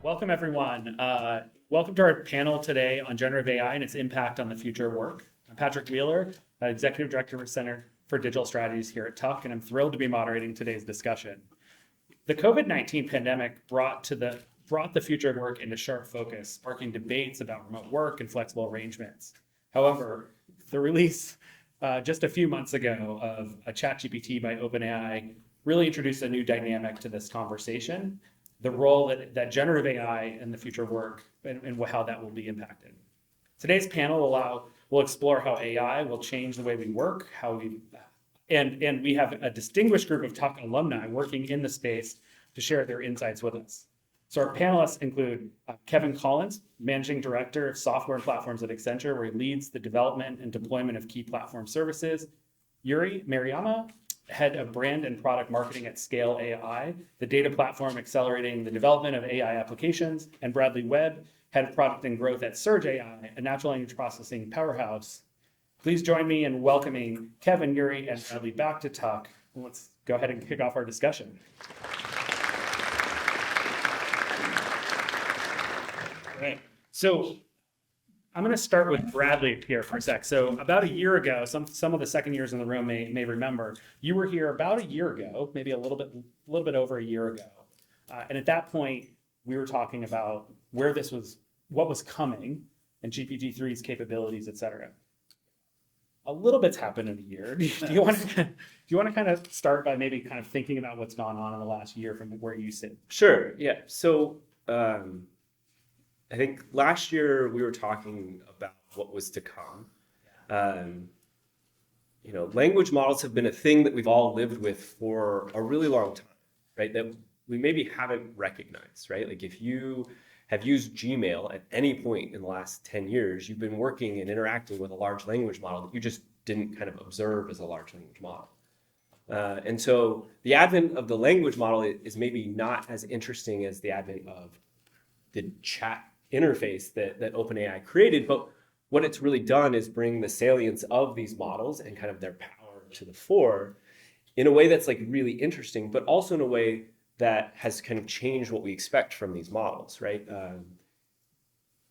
Welcome, everyone. Welcome to our panel today on generative AI and its impact on the future of work. I'm Patrick Wheeler, Executive Director for Center for Digital Strategies here at Tuck, and I'm thrilled to be moderating today's discussion. The COVID-19 pandemic brought the future of work into sharp focus, sparking debates about remote work and flexible arrangements. However, the release just a few months ago of a ChatGPT by OpenAI really introduced a new dynamic to this conversation, the role that generative AI in the future of work and how that will be impacted. Today's panel will explore how AI will change the way we work, and we have a distinguished group of Tuck alumni working in the space to share their insights with us. So our panelists include Kevin Collins, Managing Director of Software and Platforms at Accenture, where he leads the development and deployment of key platform services. Yuri Maruyama, Head of Brand and Product Marketing at Scale AI, the data platform accelerating the development of AI applications. And Bradley Webb, Head of Product and Growth at SurgeAI, a natural language processing powerhouse. Please join me in welcoming Kevin, Yuri, and Bradley back to Tuck. Let's go ahead and kick off our discussion. Right. So I'm going to start with Bradley here for a sec. So about a year ago, some of the second years in the room may remember, you were here about a year ago, maybe a little bit over a year ago. And at that point, we were talking about what was coming, and GPT-3's capabilities, et cetera. A little bit's happened in a year. Do you want to kind of start by maybe kind of thinking about what's gone on in the last year from where you sit? Sure. Yeah. So I think last year we were talking about what was to come. Language models have been a thing that we've all lived with for a really long time, right? That we maybe haven't recognized, right? Like if you have used Gmail at any point in the last 10 years, you've been working and interacting with a large language model that you just didn't kind of observe as a large language model. And so the advent of the language model is maybe not as interesting as the advent of the chat interface that OpenAI created, but what it's really done is bring the salience of these models and kind of their power to the fore in a way that's like really interesting, but also in a way that has kind of changed what we expect from these models, right?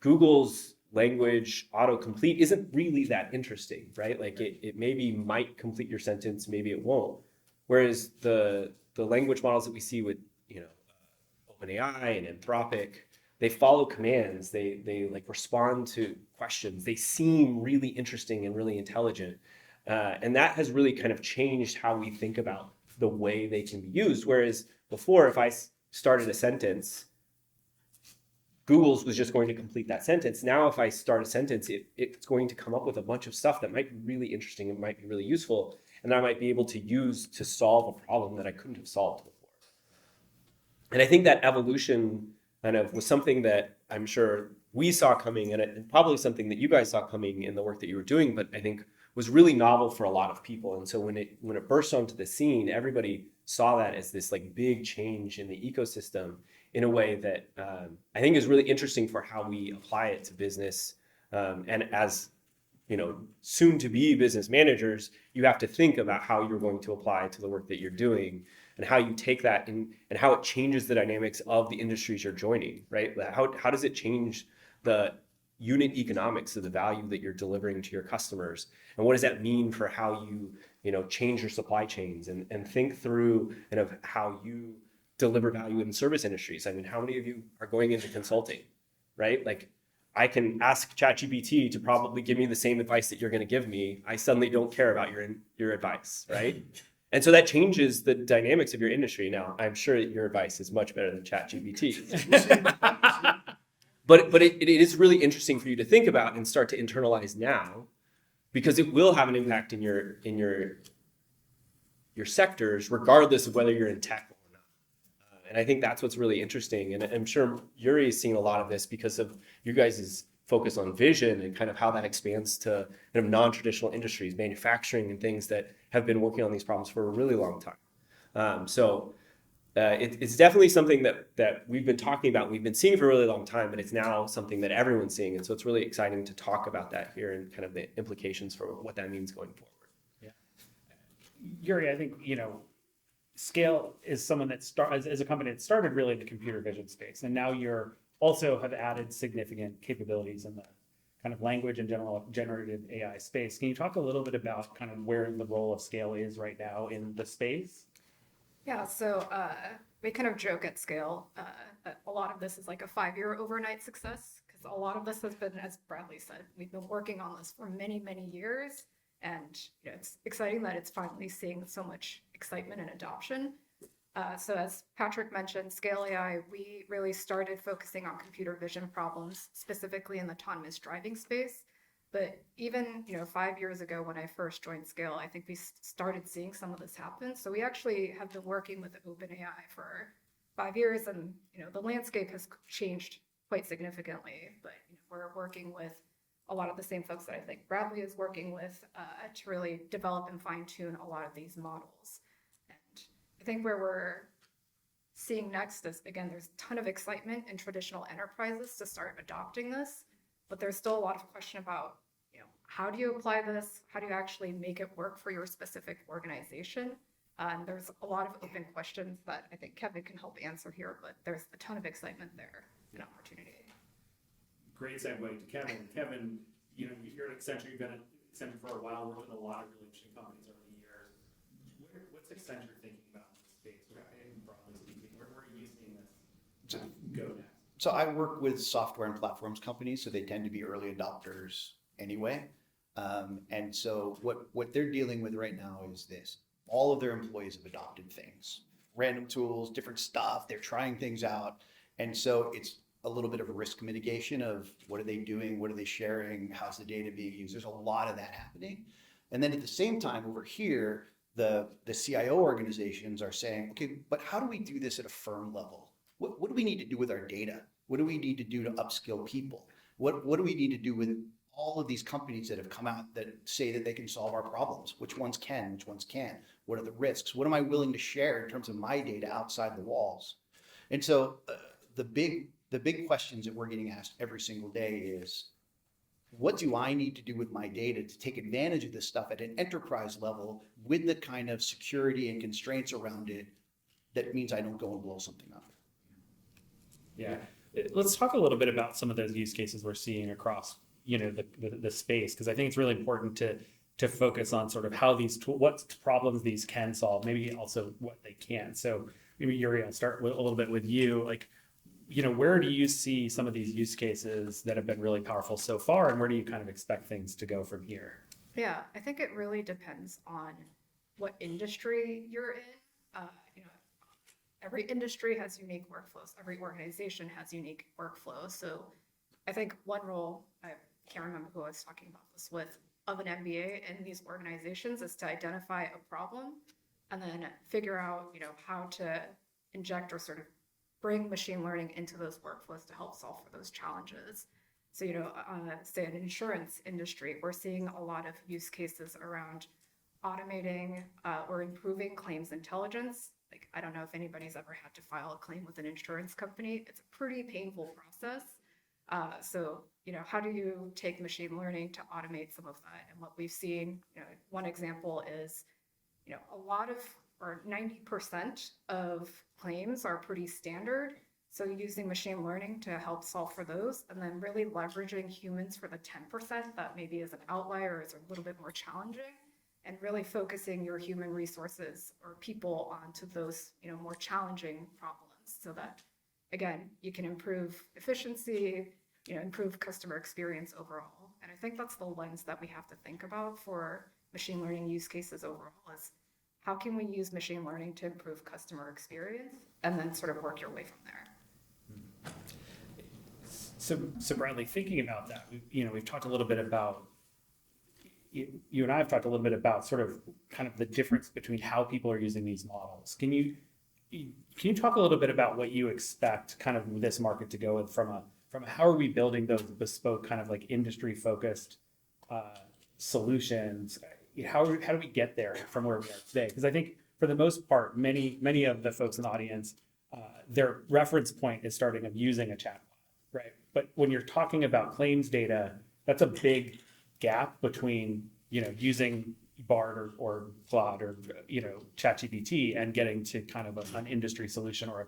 Google's language autocomplete isn't really that interesting, right? Like it maybe might complete your sentence, maybe it won't. Whereas the language models that we see with OpenAI and Anthropic, they follow commands, they like respond to questions, they seem really interesting and really intelligent. And that has really kind of changed how we think about the way they can be used. Whereas before, if I started a sentence, Google's was just going to complete that sentence. Now, if I start a sentence, it's going to come up with a bunch of stuff that might be really interesting and might be really useful, and I might be able to use to solve a problem that I couldn't have solved before. And I think that evolution kind of was something that I'm sure we saw coming, and probably something that you guys saw coming in the work that you were doing, but I think was really novel for a lot of people. And so when it burst onto the scene, everybody saw that as this like big change in the ecosystem in a way that I think is really interesting for how we apply it to business. And as soon to be business managers, you have to think about how you're going to apply to the work that you're doing and how you take that and how it changes the dynamics of the industries you're joining, right? How does it change the unit economics of the value that you're delivering to your customers? And what does that mean for how you change your supply chains and think through kind of how you deliver value in service industries? I mean, how many of you are going into consulting, right? Like I can ask ChatGPT to probably give me the same advice that you're going to give me. I suddenly don't care about your advice, right? And so that changes the dynamics of your industry. Now, I'm sure that your advice is much better than ChatGPT. But it is really interesting for you to think about and start to internalize now, because it will have an impact in your sectors, regardless of whether you're in tech or not. And I think that's what's really interesting. And I'm sure Yuri is seeing a lot of this because of you guys' focus on vision and kind of how that expands to kind of non-traditional industries, manufacturing and things that have been working on these problems for a really long time. It's definitely something that we've been talking about, we've been seeing for a really long time, but it's now something that everyone's seeing. And so it's really exciting to talk about that here and kind of the implications for what that means going forward. Yeah. Yuri, I think, Scale is someone that as a company that started really in the computer vision space, and now you're also have added significant capabilities in the kind of language and generative AI space. Can you talk a little bit about kind of where the role of Scale is right now in the space? Yeah, so we kind of joke at Scale that a lot of this is like a 5-year overnight success, because a lot of this has been, as Bradley said, we've been working on this for many, many years. And it's exciting that it's finally seeing so much excitement and adoption. So as Patrick mentioned, Scale AI, we really started focusing on computer vision problems, specifically in the autonomous driving space. But even 5 years ago when I first joined Scale, I think we started seeing some of this happen. So we actually have been working with OpenAI for 5 years, and the landscape has changed quite significantly. But we're working with a lot of the same folks that I think Bradley is working with to really develop and fine tune a lot of these models. And I think where we're seeing next is, again, there's a ton of excitement in traditional enterprises to start adopting this, but there's still a lot of question about, how do you apply this? How do you actually make it work for your specific organization? And there's a lot of open questions that I think Kevin can help answer here, but there's a ton of excitement there and opportunity. Great segue to Kevin. Kevin, you're at Accenture. You've been at Accenture for a while, worked with a lot of really interesting companies over the years. What's Accenture thinking about in this space? Broadly speaking, where are you seeing this go next? So I work with software and platforms companies, so they tend to be early adopters anyway. And so what they're dealing with right now is this. All of their employees have adopted things, random tools, different stuff. They're trying things out. And so it's a little bit of a risk mitigation of what are they doing? What are they sharing? How's the data being used? There's a lot of that happening. And then at the same time over here, the CIO organizations are saying, okay, but how do we do this at a firm level? What do we need to do with our data? What do we need to do to upskill people? What do we need to do with all of these companies that have come out that say that they can solve our problems? Which ones can, which ones can't? What are the risks? What am I willing to share in terms of my data outside the walls? And so the big questions that we're getting asked every single day is, what do I need to do with my data to take advantage of this stuff at an enterprise level with the kind of security and constraints around it that means I don't go and blow something up? Yeah. Let's talk a little bit about some of those use cases we're seeing across the space, because I think it's really important to focus on sort of how what problems these can solve, maybe also what they can. So maybe Yuri, I'll start a little bit with you. Where do you see some of these use cases that have been really powerful so far, and where do you kind of expect things to go from here? Yeah, I think it really depends on what industry you're in. Every industry has unique workflows. Every organization has unique workflows. So I think one role, I can't remember who I was talking about this with, of an MBA in these organizations is to identify a problem and then figure out, how to inject or sort of bring machine learning into those workflows to help solve for those challenges. So, say an insurance industry, we're seeing a lot of use cases around automating or improving claims intelligence. Like, I don't know if anybody's ever had to file a claim with an insurance company. It's a pretty painful process. So, how do you take machine learning to automate some of that? And what we've seen, one example is, a lot of, or 90% of claims are pretty standard. So using machine learning to help solve for those, and then really leveraging humans for the 10% that maybe is an outlier, or is a little bit more challenging, and really focusing your human resources or people onto those, more challenging problems, so that, again, you can improve efficiency, improve customer experience overall. And I think that's the lens that we have to think about for machine learning use cases overall, is how can we use machine learning to improve customer experience, and then sort of work your way from there. So Bradley, thinking about that, we've talked a little bit about, you and I have talked a little bit about sort of kind of the difference between how people are using these models. Can you talk a little bit about what you expect kind of this market to go with from a how are we building those bespoke kind of like industry focused solutions? How do we get there from where we are today? Because I think for the most part, many of the folks in the audience, their reference point is starting of using a chatbot, right? But when you're talking about claims data, that's a big gap between using Bard or Claude or ChatGPT and getting to kind of an industry solution or a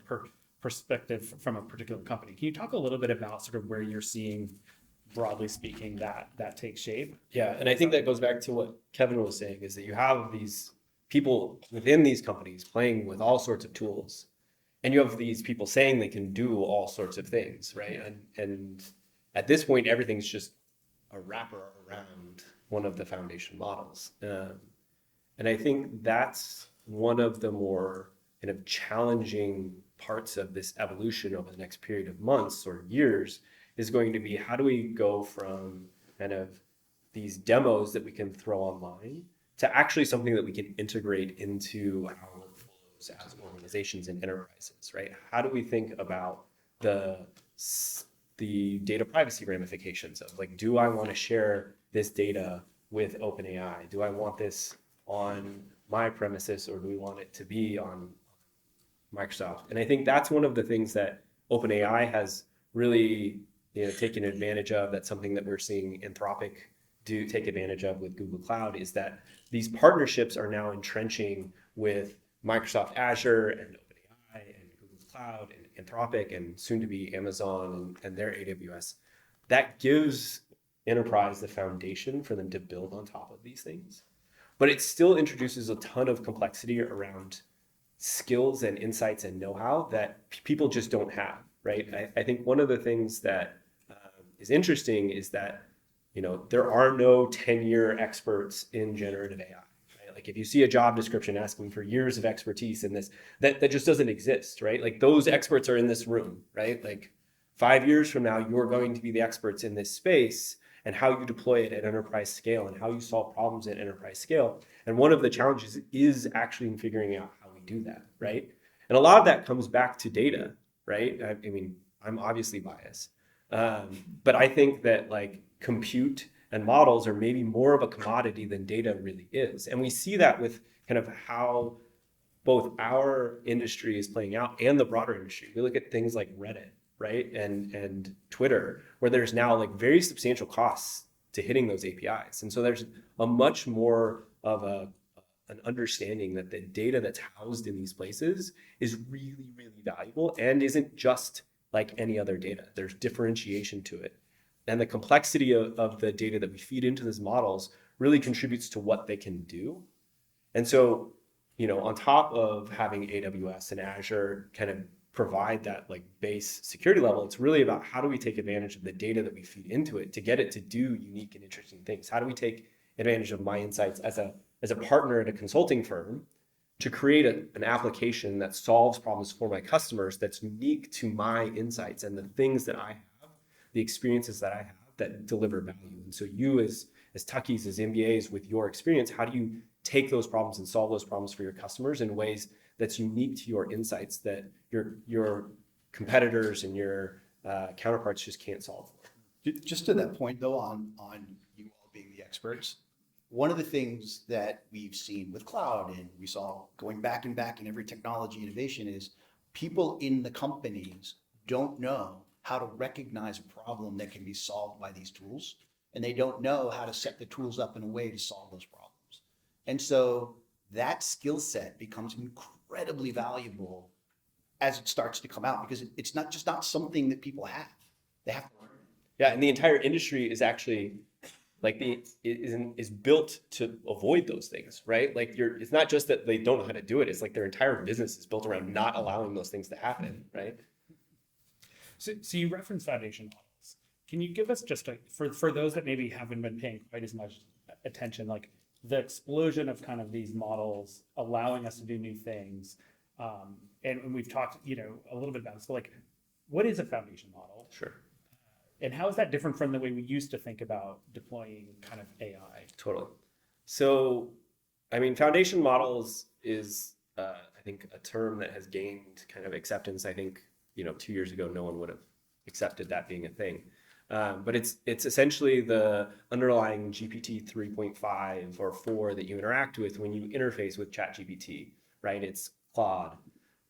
perspective from a particular company. Can you talk a little bit about sort of where you're seeing, broadly speaking, that take shape? Yeah, and I think that goes back to what Kevin was saying, is that you have these people within these companies playing with all sorts of tools, and you have these people saying they can do all sorts of things, right? And at this point, everything's just a wrapper around one of the foundation models. And I think that's one of the more kind of challenging parts of this evolution over the next period of months or years is going to be, how do we go from kind of these demos that we can throw online to actually something that we can integrate into our workflows as organizations and enterprises, right? How do we think about the data privacy ramifications of, like, do I want to share this data with OpenAI? Do I want this on my premises, or do we want it to be on Microsoft? And I think that's one of the things that OpenAI has really taken advantage of. That's something that we're seeing Anthropic do take advantage of with Google Cloud, is that these partnerships are now entrenching with Microsoft Azure and OpenAI and Google Cloud and Anthropic and soon to be Amazon and their AWS. That gives enterprise the foundation for them to build on top of these things. But it still introduces a ton of complexity around skills and insights and know-how that people just don't have, right? I think one of the things that is interesting is that there are no 10-year experts in generative AI. Right? Like, if you see a job description asking for years of expertise in this, that just doesn't exist, right? Like, those experts are in this room, right? Like, 5 years from now, you're going to be the experts in this space, and how you deploy it at enterprise scale and how you solve problems at enterprise scale. And one of the challenges is actually in figuring out how we do that, right? And a lot of that comes back to data, right? I mean, I'm obviously biased, but I think that, like, compute and models are maybe more of a commodity than data really is. And we see that with kind of how both our industry is playing out and the broader industry. We look at things like Reddit, right? And Twitter, where there's now, like, very substantial costs to hitting those APIs. And so there's a much more of an understanding that the data that's housed in these places is really, really valuable and isn't just like any other data. There's differentiation to it. And the complexity of the data that we feed into these models really contributes to what they can do. And so, on top of having AWS and Azure kind of provide that, like, base security level, it's really about how do we take advantage of the data that we feed into it to get it to do unique and interesting things. How do we take advantage of my insights as a partner at a consulting firm to create an application that solves problems for my customers that's unique to my insights and the things that I have, the experiences that I have that deliver value. And so you as Tuckies, as MBAs, with your experience, how do you take those problems and solve those problems for your customers in ways that's unique to your insights that your competitors and your counterparts just can't solve for? Just to that point, though, on you all being the experts, one of the things that we've seen with cloud, and we saw going back and back in every technology innovation, is people in the companies don't know how to recognize a problem that can be solved by these tools, and they don't know how to set the tools up in a way to solve those problems. And so that skill set becomes incredibly valuable as it starts to come out, because it's not something that people have. They have to learn. Yeah, and the entire industry is actually is built to avoid those things, right? Like, it's not just that they don't know how to do it. It's like their entire business is built around not allowing those things to happen, right? So you reference foundation models. Can you give us just for those that maybe haven't been paying quite as much attention, like the explosion of kind of these models allowing us to do new things, and we've talked a little bit about this, but, like, what is a foundation model? Sure. And how is that different from the way we used to think about deploying kind of AI? Totally. So, I mean, foundation models is, I think, a term that has gained kind of acceptance. I think, 2 years ago, no one would have accepted that being a thing. But it's essentially the underlying GPT 3.5 or 4 that you interact with when you interface with ChatGPT, right? It's Claude.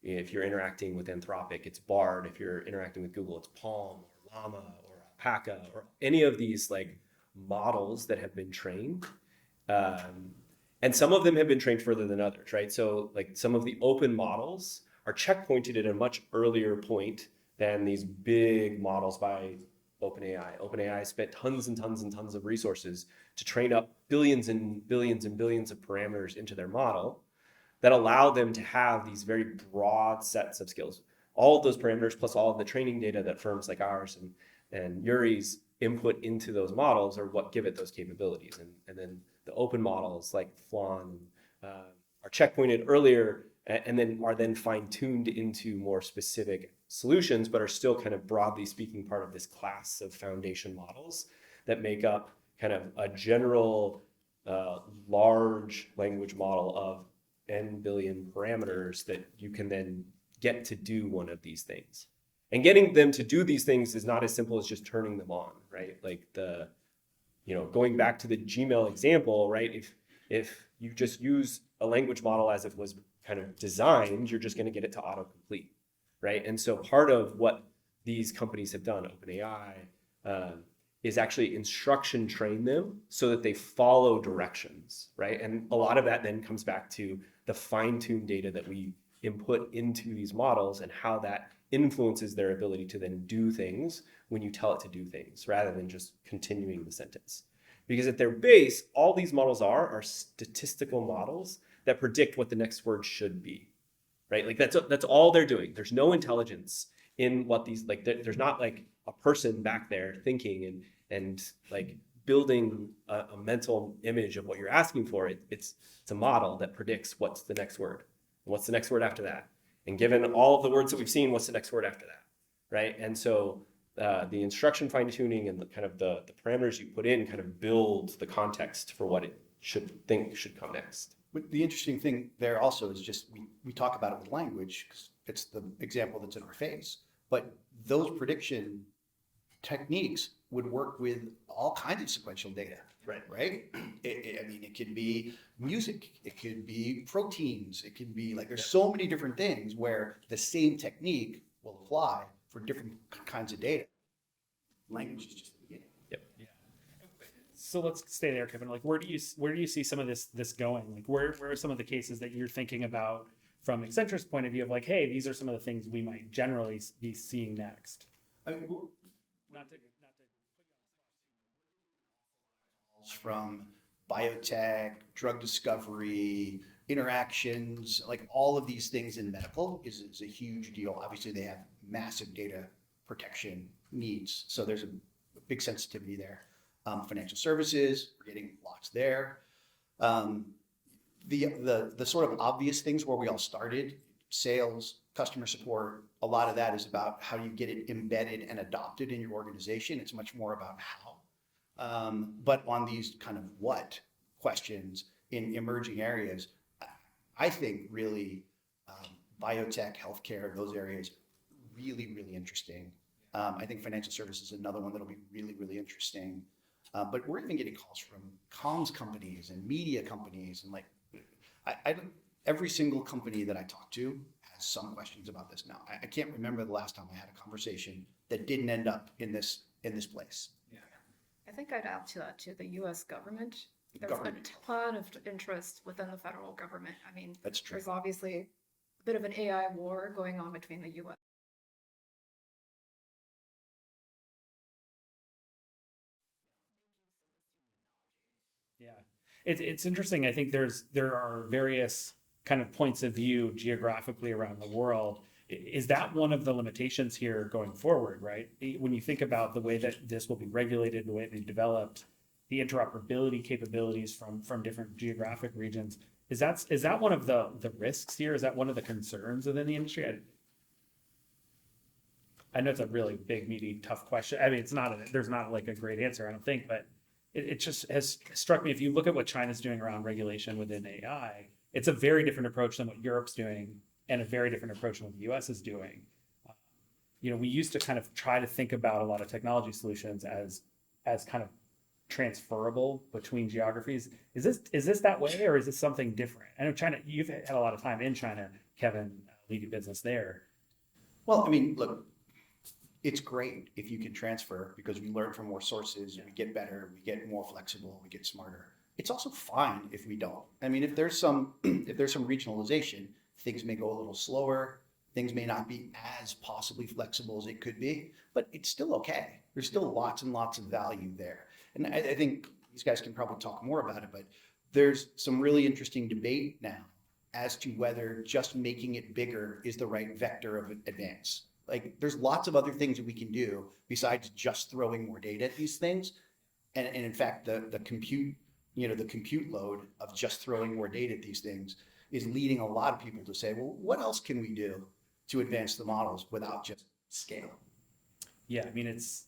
If you're interacting with Anthropic, it's Bard. If you're interacting with Google, it's Palm or Llama or Alpaca or any of these, like, models that have been trained. And And some of them have been trained further than others, right? So like some of the open models are checkpointed at a much earlier point than these big models by OpenAI. OpenAI spent tons and tons and tons of resources to train up billions and billions and billions of parameters into their model that allow them to have these very broad sets of skills. All of those parameters plus all of the training data that firms like ours and Yuri's input into those models are what give it those capabilities. And then the open models like Flan are checkpointed earlier and then are then fine-tuned into more specific solutions, but are still kind of broadly speaking part of this class of foundation models that make up kind of a general large language model of n billion parameters that you can then get to do one of these things. And getting them to do these things is not as simple as just turning them on, right? Like going back to the Gmail example, right? If you just use a language model as it was kind of designed, you're just going to get it to autocomplete, right? And so part of what these companies have done, OpenAI, is actually instruction train them so that they follow directions, right? And a lot of that then comes back to the fine-tuned data that we input into these models and how that influences their ability to then do things when you tell it to do things rather than just continuing the sentence. Because at their base, all these models are statistical models that predict what the next word should be, right? Like that's all they're doing. There's no intelligence in what these, like there's not like a person back there thinking and like building a mental image of what you're asking for. It's a model that predicts what's the next word. What's the next word after that? And given all of the words that we've seen, what's the next word after that, right? And so the instruction fine-tuning and the kind of the parameters you put in kind of build the context for what it should come next. But the interesting thing there also is just we talk about it with language because it's the example that's in our face. But those prediction techniques would work with all kinds of sequential data. Right. I mean, it could be music, it could be proteins, it could be like there's so many different things where the same technique will apply for different kinds of data. Language is just the beginning. Yep. Yeah. So let's stay there, Kevin. Like, where do you see some of this going? Like, where are some of the cases that you're thinking about from Accenture's point of view of like, hey, these are some of the things we might generally be seeing next? I mean, Not to from biotech, drug discovery, interactions, like all of these things in medical is a huge deal. Obviously, they have massive data protection needs, so there's a big sensitivity there. Financial services, we're getting lots there. The sort of obvious things where we all started, sales, customer support, a lot of that is about how you get it embedded and adopted in your organization. It's much more about how. But on these kind of what questions in emerging areas, I think really biotech, healthcare, those areas, really, really interesting. I think financial services is another one that'll be really, really interesting. But we're even getting calls from comms companies and media companies. And like, every single company that I talk to has some questions about this now. I can't remember the last time I had a conversation that didn't end up in this place. I think I'd add to that too, the US government. There's a ton of interest within the federal government. I mean, That's true. there's obviously a bit of an AI war going on between the US. Yeah, it's interesting. I think there are various kind of points of view geographically around the world. Is that one of the limitations here going forward, right? When you think about the way that this will be regulated, the way they developed, the interoperability capabilities from different geographic regions, is that one of the risks here? Is that one of the concerns within the industry? I know it's a really big, meaty, tough question. I mean, there's not like a great answer, I don't think, but it just has struck me. If you look at what China's doing around regulation within AI, it's a very different approach than what Europe's doing and a very different approach than what the US is doing. We used to kind of try to think about a lot of technology solutions as kind of transferable between geographies. Is this that way, or is this something different? I know China, you've had a lot of time in China, Kevin, leading business there. Well, I mean, look, it's great if you can transfer because we learn from more sources, we get better, we get more flexible, we get smarter. It's also fine if we don't. I mean, if there's some if there's some regionalization, things may go a little slower. Things may not be as possibly flexible as it could be, but it's still okay. There's still lots and lots of value there. And I think these guys can probably talk more about it, but there's some really interesting debate now as to whether just making it bigger is the right vector of advance. Like there's lots of other things that we can do besides just throwing more data at these things. And in fact, the compute, the compute load of just throwing more data at these things is leading a lot of people to say, well, what else can we do to advance the models without just scale? Yeah, I mean, it's,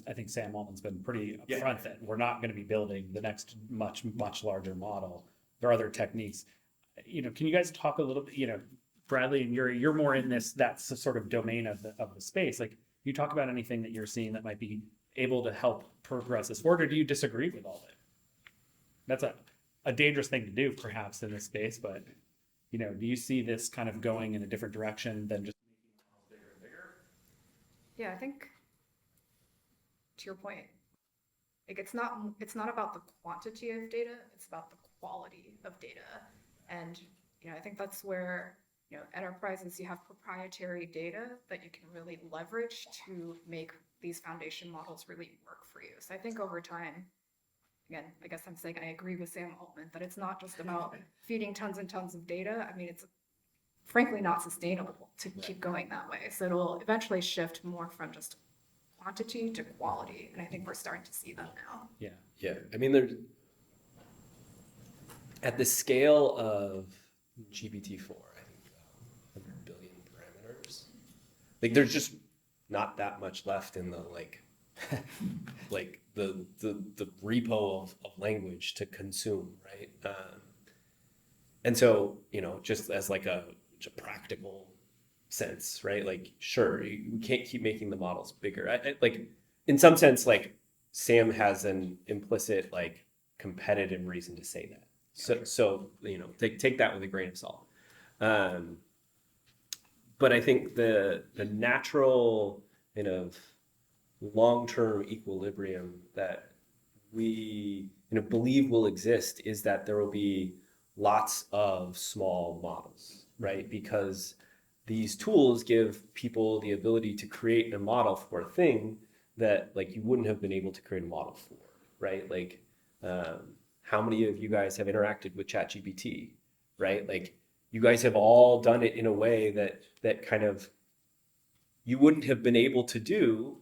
I think Sam Altman's been pretty upfront that we're not going to be building the next much larger model. There are other techniques. Can you guys talk a little bit, Bradley and Yuri, you're more in that's the sort of domain of the space. Like, you talk about anything that you're seeing that might be able to help progress this forward, or do you disagree with all of it? That's a dangerous thing to do, perhaps, in this space, but, do you see this kind of going in a different direction than just making the models bigger and bigger? Yeah, I think to your point, like it's not about the quantity of data, it's about the quality of data. And I think that's where enterprises, you have proprietary data that you can really leverage to make these foundation models really work for you. So I think over time, again, I guess I'm saying I agree with Sam Altman that it's not just about feeding tons and tons of data. I mean, it's frankly not sustainable to keep going that way. So it'll eventually shift more from just quantity to quality. And I think we're starting to see that now. Yeah. Yeah. I mean, there's at the scale of GPT-4, I think 100 billion parameters. Like there's just not that much left in the like the repo of language to consume, right? And so, just as like a practical sense, right? Like, sure, we can't keep making the models bigger. I like, in some sense, like Sam has an implicit like competitive reason to say that. So take that with a grain of salt. But I think the natural kind of long-term equilibrium that we believe will exist is that there will be lots of small models, right? Because these tools give people the ability to create a model for a thing that like you wouldn't have been able to create a model for, right? Like, how many of you guys have interacted with ChatGPT, right? Like you guys have all done it in a way that kind of you wouldn't have been able to do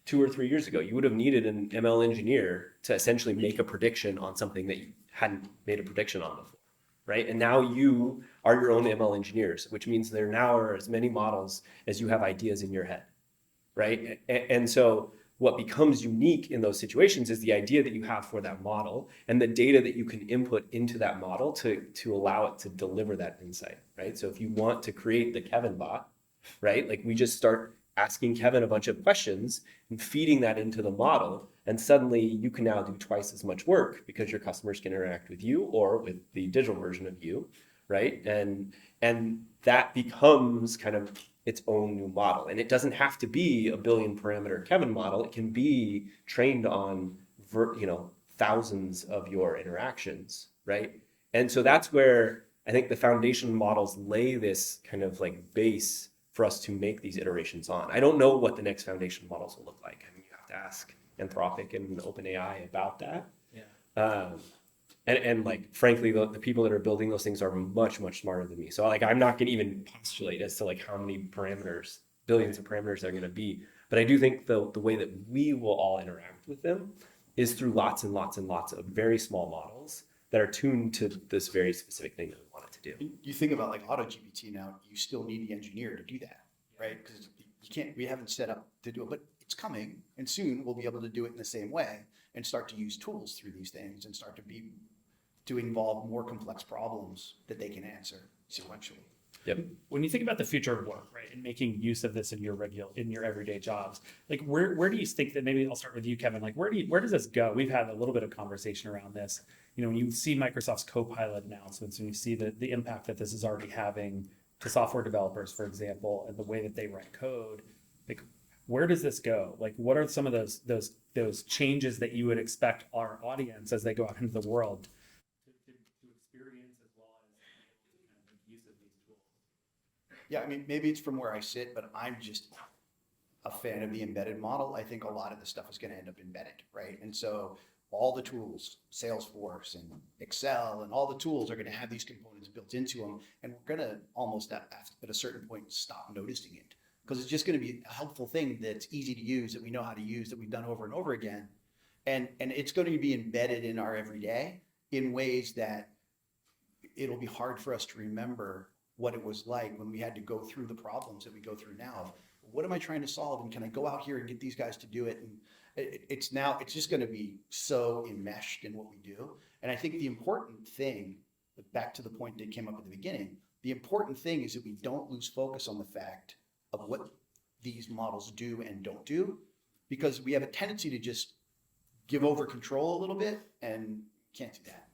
2 or 3 years ago. You would have needed an ML engineer to essentially make a prediction on something that you hadn't made a prediction on before, right? And now you are your own ML engineers, which means there now are as many models as you have ideas in your head, right? And so what becomes unique in those situations is the idea that you have for that model and the data that you can input into that model to allow it to deliver that insight, right? So if you want to create the Kevin bot, right? Like we just start asking Kevin a bunch of questions and feeding that into the model, and suddenly you can now do twice as much work because your customers can interact with you or with the digital version of you, right? And that becomes kind of its own new model. And it doesn't have to be a billion parameter Kevin model. It can be trained on thousands of your interactions, right? And so that's where I think the foundation models lay this kind of like base for us to make these iterations on. I don't know what the next foundation models will look like. I mean, you have to ask Anthropic and OpenAI about that. Yeah. And like, frankly, the people that are building those things are much smarter than me. So like, I'm not going to even postulate as to like how many parameters, billions of parameters they're going to be. But I do think the way that we will all interact with them is through lots and lots of very small models that are tuned to this very specific thing that we want it to do. You think about like AutoGPT now, you still need the engineer to do that, right? Because we haven't set up to do it, but it's coming, and soon we'll be able to do it in the same way and start to use tools through these things and start to involve more complex problems that they can answer sequentially. Yep. When you think about the future of work, right, and making use of this in your everyday jobs, like where do you think that, maybe I'll start with you, Kevin, like where does this go? We've had a little bit of conversation around this. When you see Microsoft's Copilot announcements, and you see the impact that this is already having to software developers, for example, and the way that they write code, like Where does this go? Like, what are some of those changes that you would expect our audience as they go out into the world to experience as well as kind of make use of these tools? Yeah, I mean, maybe it's from where I sit, but I'm just a fan of the embedded model. I think a lot of the stuff is going to end up embedded, right? And so all the tools, Salesforce and Excel and all the tools are going to have these components built into them. And we're going to almost at a certain point stop noticing it because it's just going to be a helpful thing that's easy to use, that we know how to use, that we've done over and over again. And it's going to be embedded in our everyday in ways that it'll be hard for us to remember what it was like when we had to go through the problems that we go through now. What am I trying to solve? And can I go out here and get these guys to do it? And it's just going to be so enmeshed in what we do. And I think the important thing, back to the point that came up at the beginning, the important thing is that we don't lose focus on the fact of what these models do and don't do, because we have a tendency to just give over control a little bit, and can't do that.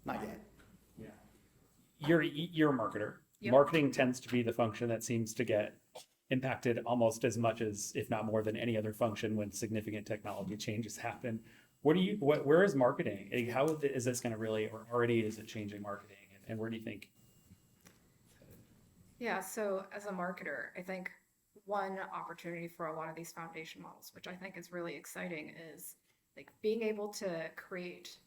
Not yet. Yeah. You're a marketer. Yep. Marketing tends to be the function that seems to get impacted almost as much as, if not more than any other function when significant technology changes happen. Where is marketing? Like, how is this going to really, or already is it changing marketing? And where do you think? Yeah, so as a marketer, I think one opportunity for a lot of these foundation models, which I think is really exciting, is like being able to create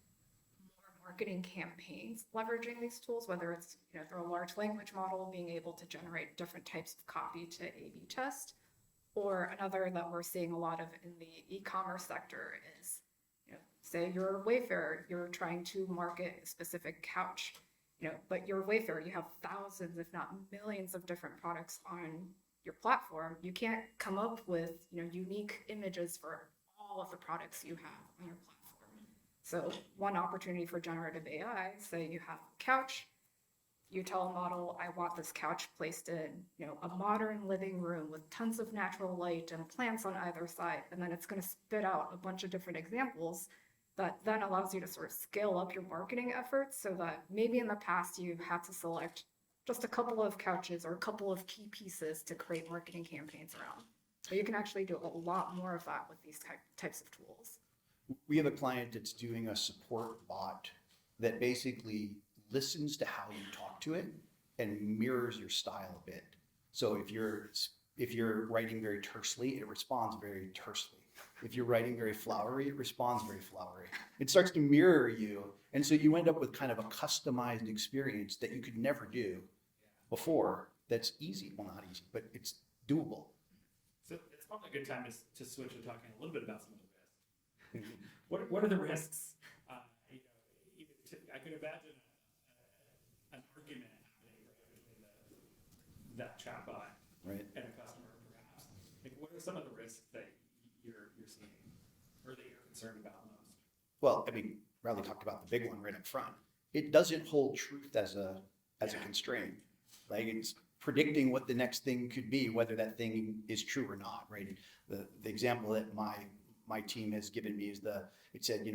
more marketing campaigns leveraging these tools, whether it's through a large language model, being able to generate different types of copy to A/B test, or another that we're seeing a lot of in the e-commerce sector is, say you're a Wayfair, you're trying to market a specific couch, but you're Wayfair, you have thousands, if not millions of different products on your platform. You can't come up with, unique images for all of the products you have on your platform. So one opportunity for generative AI, say you have a couch, you tell a model, I want this couch placed in, a modern living room with tons of natural light and plants on either side. And then it's going to spit out a bunch of different examples that then allows you to sort of scale up your marketing efforts, so that maybe in the past you had to select just a couple of couches or a couple of key pieces to create marketing campaigns around. But you can actually do a lot more of that with these types of tools. We have a client that's doing a support bot that basically listens to how you talk to it and mirrors your style a bit. So if you're writing very tersely, it responds very tersely. If you're writing very flowery, it responds very flowery. It starts to mirror you. And so you end up with kind of a customized experience that you could never do before. That's easy. Well, not easy, but it's doable. So it's probably a good time to switch to talking a little bit about some of the risks. What are the risks? I could imagine an argument happening between that chatbot Right. and a customer, perhaps. Like, what are some of the risks that you're seeing, or that you're concerned about most? Well, I mean, Riley talked about the big one right up front. It doesn't hold truth as a constraint. Like, it's predicting what the next thing could be, whether that thing is true or not, right? The example that my team has given me is it said,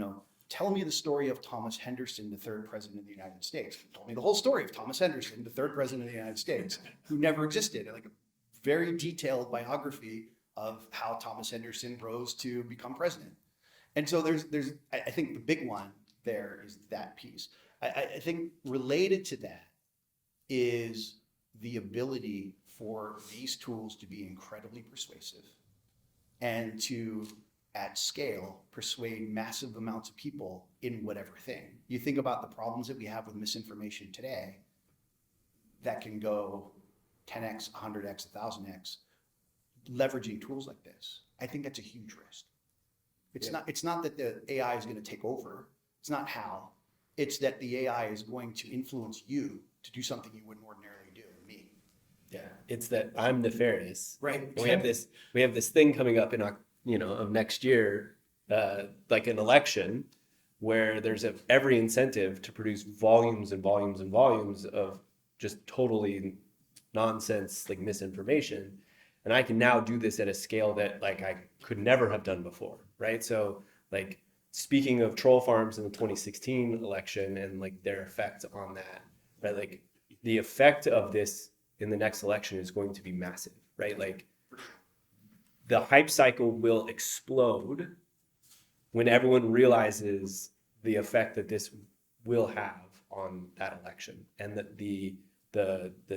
tell me the story of Thomas Henderson, the third president of the United States. It told me the whole story of Thomas Henderson, the third president of the United States, who never existed. Like a very detailed biography of how Thomas Henderson rose to become president. And so I think the big one there is that piece. I think related to that is the ability for these tools to be incredibly persuasive and to, at scale, persuade massive amounts of people in whatever thing. You think about the problems that we have with misinformation today, that can go 10x, 100x, 1000x, leveraging tools like this. I think that's a huge risk. It's not that the AI is going to take over. It's not how. It's that the AI is going to influence you to do something you wouldn't ordinarily do. Me. Yeah, it's that I'm nefarious. Right. And we have this thing coming up in of next year, like an election, where there's every incentive to produce volumes and volumes and volumes of just totally nonsense, like misinformation. And I can now do this at a scale that like I could never have done before, right? So like speaking of troll farms in the 2016 election and like their effect on that, right? Like the effect of this in the next election is going to be massive, right? Like the hype cycle will explode when everyone realizes the effect that this will have on that election and that the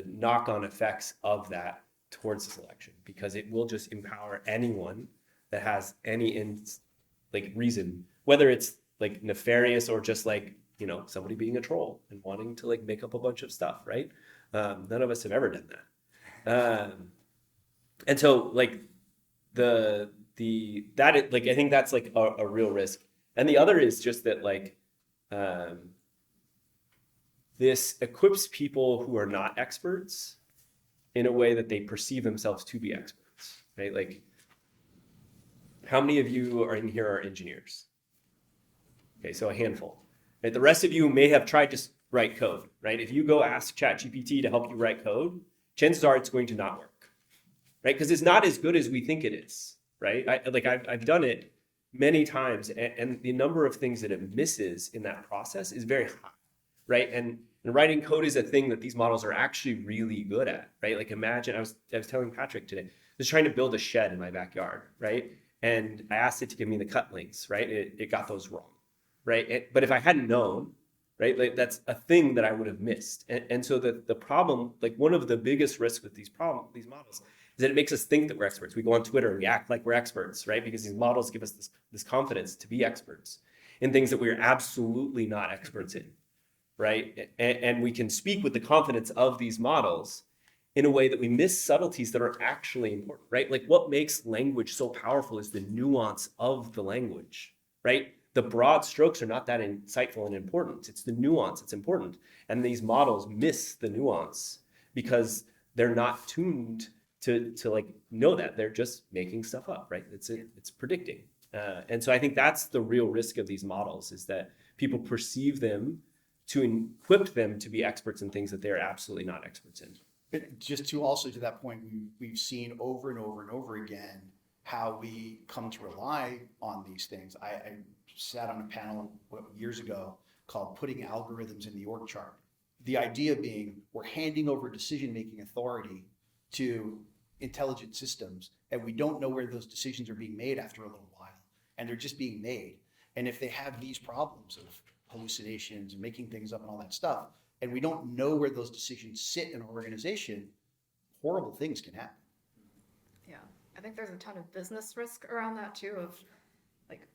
knock-on effects of that towards this election, because it will just empower anyone that has any reason, whether it's like nefarious or just like, you know, somebody being a troll and wanting to like make up a bunch of stuff, right? None of us have ever done that. And so like I think that's like a real risk. And the other is just that like this equips people who are not experts in a way that they perceive themselves to be experts, right? Like, how many of you are in here are engineers? Okay, so a handful. Right? The rest of you may have tried to write code, right? If you go ask ChatGPT to help you write code, chances are it's going to not work, right? Because it's not as good as we think it is, right? I've done it many times, and the number of things that it misses in that process is very high, right? And writing code is a thing that these models are actually really good at, right? Like imagine, I was telling Patrick today, I was trying to build a shed in my backyard, right? And I asked it to give me the cut links, right? It got those wrong, right? But if I hadn't known, right, like that's a thing that I would have missed. And so the problem, like one of the biggest risks with these models is that it makes us think that we're experts. We go on Twitter and we act like we're experts, right? Because these models give us this confidence to be experts in things that we're absolutely not experts in, right? And we can speak with the confidence of these models in a way that we miss subtleties that are actually important, right? Like what makes language so powerful is the nuance of the language, right? The broad strokes are not that insightful and important. It's the nuance that's important. And these models miss the nuance because they're not tuned to like know that. They're just making stuff up, right? It's predicting. And so I think that's the real risk of these models, is that people perceive them to equip them to be experts in things that they're absolutely not experts in. But just to also to that point, we've seen over and over and over again how we come to rely on these things. I sat on a panel years ago called Putting Algorithms in the Org Chart. The idea being we're handing over decision-making authority to intelligent systems, and we don't know where those decisions are being made after a little while, and they're just being made. And if they have these problems of hallucinations and making things up and all that stuff, and we don't know where those decisions sit in our organization, horrible things can happen. Yeah, I think there's a ton of business risk around that too, of like,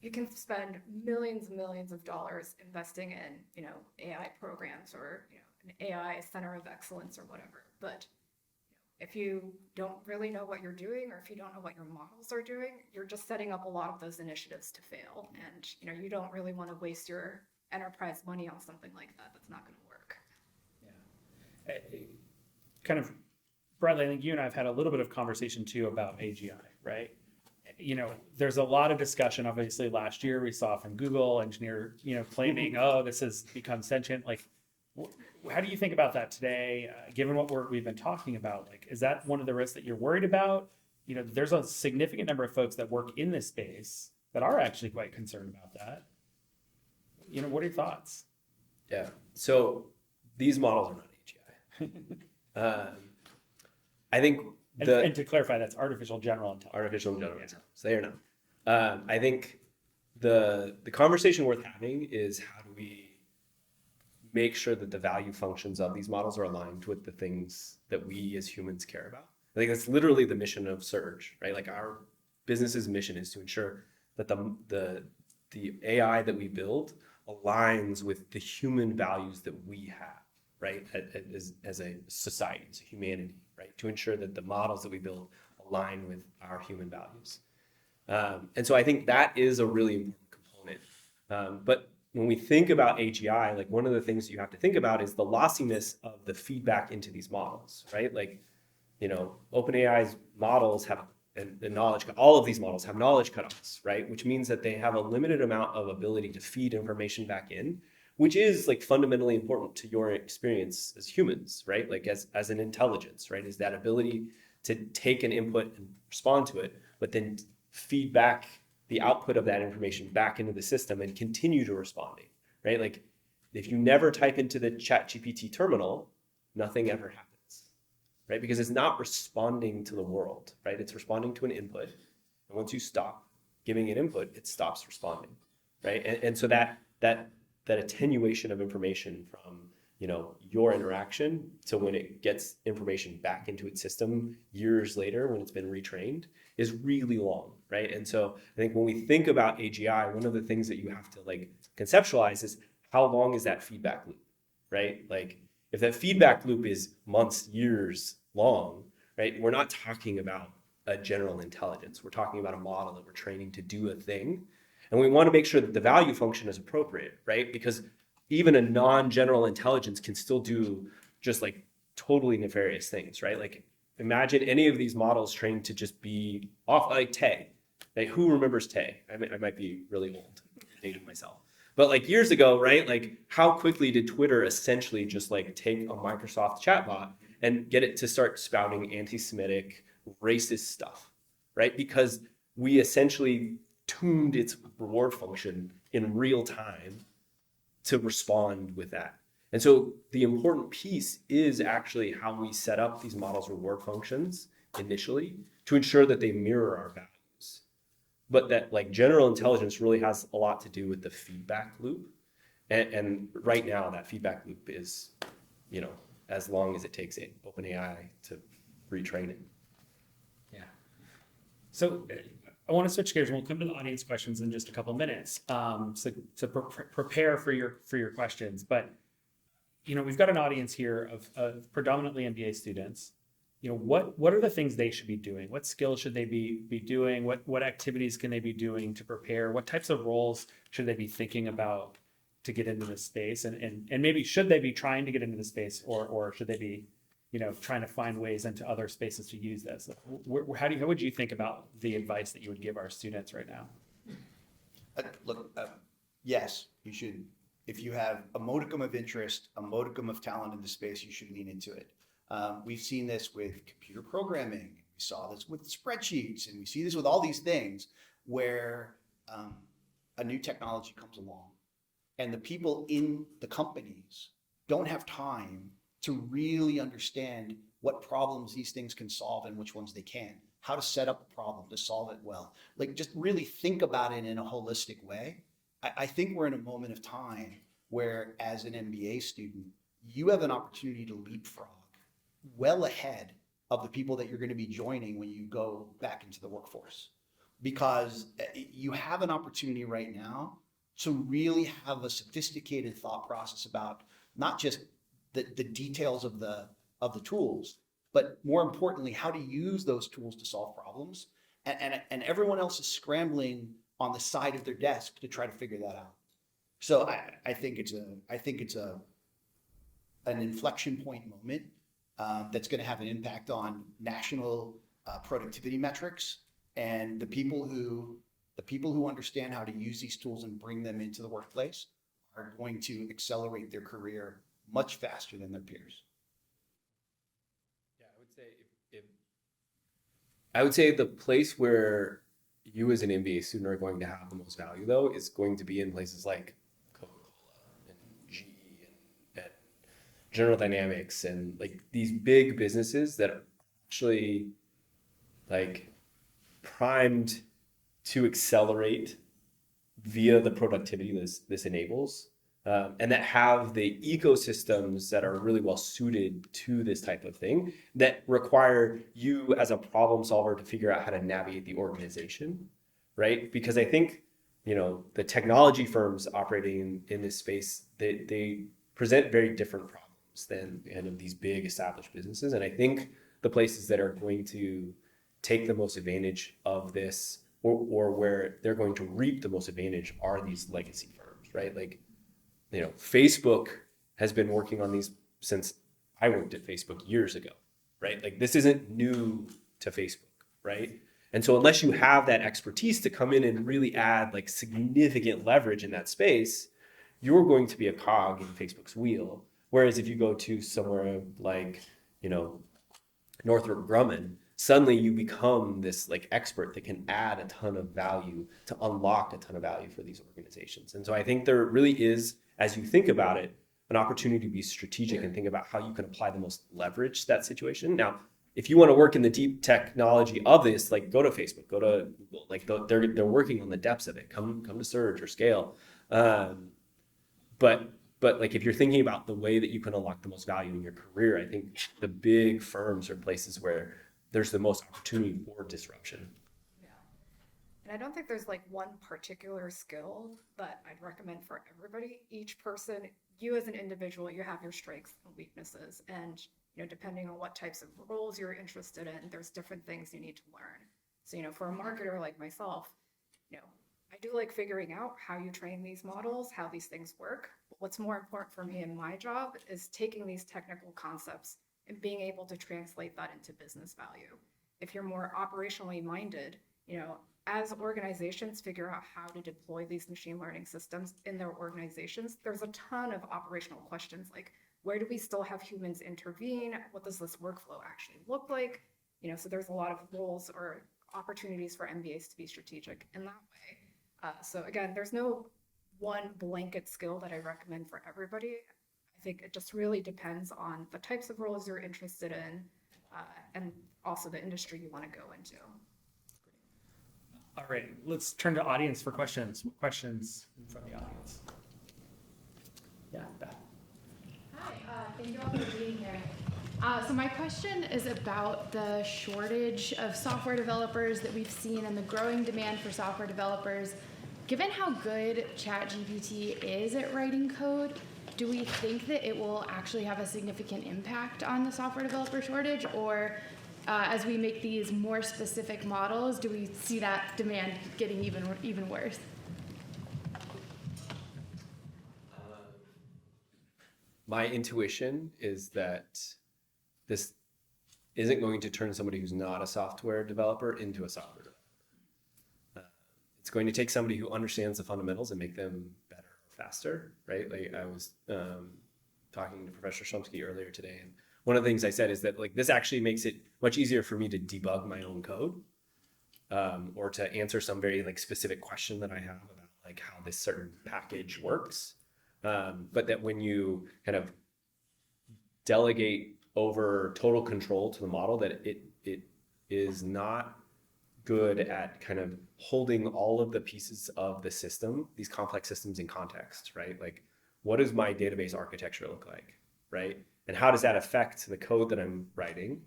you can spend millions and millions of dollars investing in, you know, AI programs or, you know, an AI center of excellence or whatever. But if you don't really know what you're doing, or if you don't know what your models are doing, you're just setting up a lot of those initiatives to fail. And, you know, you don't really want to waste your enterprise money on something like that. That's not going to work. Yeah. Kind of, Bradley, I think you and I have had a little bit of conversation too about AGI, right? You know, there's a lot of discussion. Obviously, last year we saw from Google engineer, you know, claiming, oh, this has become sentient. Like, how do you think about that today, given what we've been talking about? Like, is that one of the risks that you're worried about? You know, there's a significant number of folks that work in this space that are actually quite concerned about that. You know, what are your thoughts? Yeah. So these models are not AGI. I think and to clarify, that's artificial general intelligence. Artificial general intelligence. They are not. I think the conversation worth having is how do we make sure that the value functions of these models are aligned with the things that we as humans care about. I think that's literally the mission of Surge, right? Like our business's mission is to ensure that the AI that we build aligns with the human values that we have, right? As a society, as a humanity, right? To ensure that the models that we build align with our human values. And so I think that is a really important component. But when we think about AGI, like one of the things you have to think about is the lossiness of the feedback into these models, right? Like, you know, OpenAI's models have the knowledge, all of these models have knowledge cutoffs, right? Which means that they have a limited amount of ability to feed information back in, which is like fundamentally important to your experience as humans, right? Like as an intelligence, right? Is that ability to take an input and respond to it, but then feed back the output of that information back into the system and continue to responding, right? Like if you never type into the ChatGPT terminal, nothing ever happens, right? Because it's not responding to the world, right? It's responding to an input. And once you stop giving it input, it stops responding, right? And so that attenuation of information from, you know, your interaction to when it gets information back into its system years later when it's been retrained is really long, right? And so I think when we think about AGI, one of the things that you have to like conceptualize is how long is that feedback loop, right? Like if that feedback loop is months, years long, right? We're not talking about a general intelligence. We're talking about a model that we're training to do a thing. And we want to make sure that the value function is appropriate, right? Because even a non-general intelligence can still do just like totally nefarious things, right? Like imagine any of these models trained to just be off, like Tay. Like who remembers Tay? I might be really old, dating myself. But like years ago, right? Like how quickly did Twitter essentially just like take a Microsoft chatbot and get it to start spouting anti-Semitic, racist stuff, right? Because we essentially tuned its reward function in real time to respond with that. And so the important piece is actually how we set up these models' reward functions initially to ensure that they mirror our values. But that like general intelligence really has a lot to do with the feedback loop. And right now that feedback loop is, you know, as long as it takes OpenAI to retrain it. Yeah. So I want to switch gears. We'll come to the audience questions in just a couple minutes. So prepare for your questions. But you know, we've got an audience here of predominantly MBA students. You know, what are the things they should be doing? What skills should they be doing? What activities can they be doing to prepare? What types of roles should they be thinking about to get into this space? And maybe should they be trying to get into the space, or should they be, you know, trying to find ways into other spaces to use this? How would you think about the advice that you would give our students right now? Yes, you should. If you have a modicum of interest, a modicum of talent in the space, you should lean into it. We've seen this with computer programming. We saw this with spreadsheets, and we see this with all these things where a new technology comes along and the people in the companies don't have time to really understand what problems these things can solve and which ones they can't, how to set up a problem to solve it well. Like just really think about it in a holistic way. I think we're in a moment of time where as an MBA student, you have an opportunity to leapfrog well ahead of the people that you're going to be joining when you go back into the workforce. Because you have an opportunity right now to really have a sophisticated thought process about not just the details of the tools, but more importantly, how to use those tools to solve problems. And everyone else is scrambling on the side of their desk to try to figure that out. So I think it's an inflection point moment that's going to have an impact on national productivity metrics, and the people who understand how to use these tools and bring them into the workplace are going to accelerate their career much faster than their peers. Yeah, I would say the place where you as an MBA student are going to have the most value though is going to be in places like Coca-Cola and GE and General Dynamics and like these big businesses that are actually like primed to accelerate via the productivity this enables, and that have the ecosystems that are really well suited to this type of thing that require you as a problem solver to figure out how to navigate the organization, right? Because I think, you know, the technology firms operating in this space, they present very different problems than kind of these big established businesses. And I think the places that are going to take the most advantage of this, or where they're going to reap the most advantage, are these legacy firms, right? Like, you know, Facebook has been working on these since I worked at Facebook years ago, right? Like this isn't new to Facebook, right? And so unless you have that expertise to come in and really add like significant leverage in that space, you're going to be a cog in Facebook's wheel. Whereas if you go to somewhere like, you know, Northrop Grumman, suddenly you become this like expert that can add a ton of value to unlock a ton of value for these organizations. And so I think there really is, as you think about it, an opportunity to be strategic and think about how you can apply the most leverage to that situation. Now, if you want to work in the deep technology of this, like go to Facebook, go to Google, like they're working on the depths of it. Come to Surge or Scale. But like if you're thinking about the way that you can unlock the most value in your career, I think the big firms are places where there's the most opportunity for disruption. Yeah. And I don't think there's like one particular skill that I'd recommend for everybody. Each person, you as an individual, you have your strengths and weaknesses. And, depending on what types of roles you're interested in, there's different things you need to learn. So, for a marketer like myself, I do like figuring out how you train these models, how these things work. But what's more important for me in my job is taking these technical concepts and being able to translate that into business value. If you're more operationally minded, as organizations figure out how to deploy these machine learning systems in their organizations, there's a ton of operational questions like, where do we still have humans intervene? What does this workflow actually look like? So there's a lot of roles or opportunities for MBAs to be strategic in that way. So again, there's no one blanket skill that I recommend for everybody. I think it just really depends on the types of roles you're interested in, and also the industry you want to go into. All right, let's turn to audience for questions. Questions from the audience? Yeah, Beth. Hi, thank you all for being here. So my question is about the shortage of software developers that we've seen and the growing demand for software developers. Given how good ChatGPT is at writing code, do we think that it will actually have a significant impact on the software developer shortage? Or as we make these more specific models, do we see that demand getting even worse? My intuition is that this isn't going to turn somebody who's not a software developer into a software developer. It's going to take somebody who understands the fundamentals and make them better, faster, right? Like I was talking to Professor Shumsky earlier today, and one of the things I said is that like this actually makes it much easier for me to debug my own code, or to answer some very like specific question that I have about like how this certain package works. But that when you kind of delegate over total control to the model, that it is not good at kind of holding all of the pieces of the system, these complex systems in context, right? Like, what does my database architecture look like, right? And how does that affect the code that I'm writing?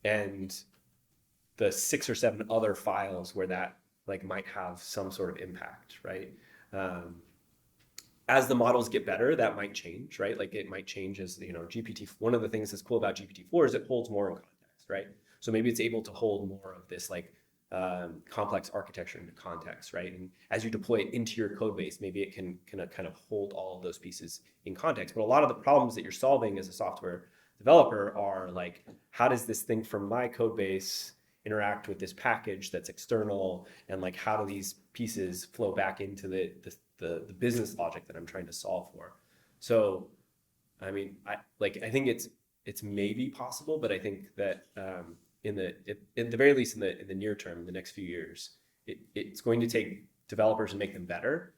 And the 6 or 7 other files where that like might have some sort of impact, right? As the models get better, that might change, right? Like it might change as, GPT, one of the things that's cool about GPT-4 is it holds more in context, right? So maybe it's able to hold more of this like complex architecture into context, right? And as you deploy it into your code base, maybe it can kind of hold all of those pieces in context. But a lot of the problems that you're solving as a software developer are like, how does this thing from my code base interact with this package that's external, and like how do these pieces flow back into the business logic that I'm trying to solve for? So, I mean, I think it's maybe possible, but I think that in the very least in the near term, in the next few years, it's going to take developers and make them better,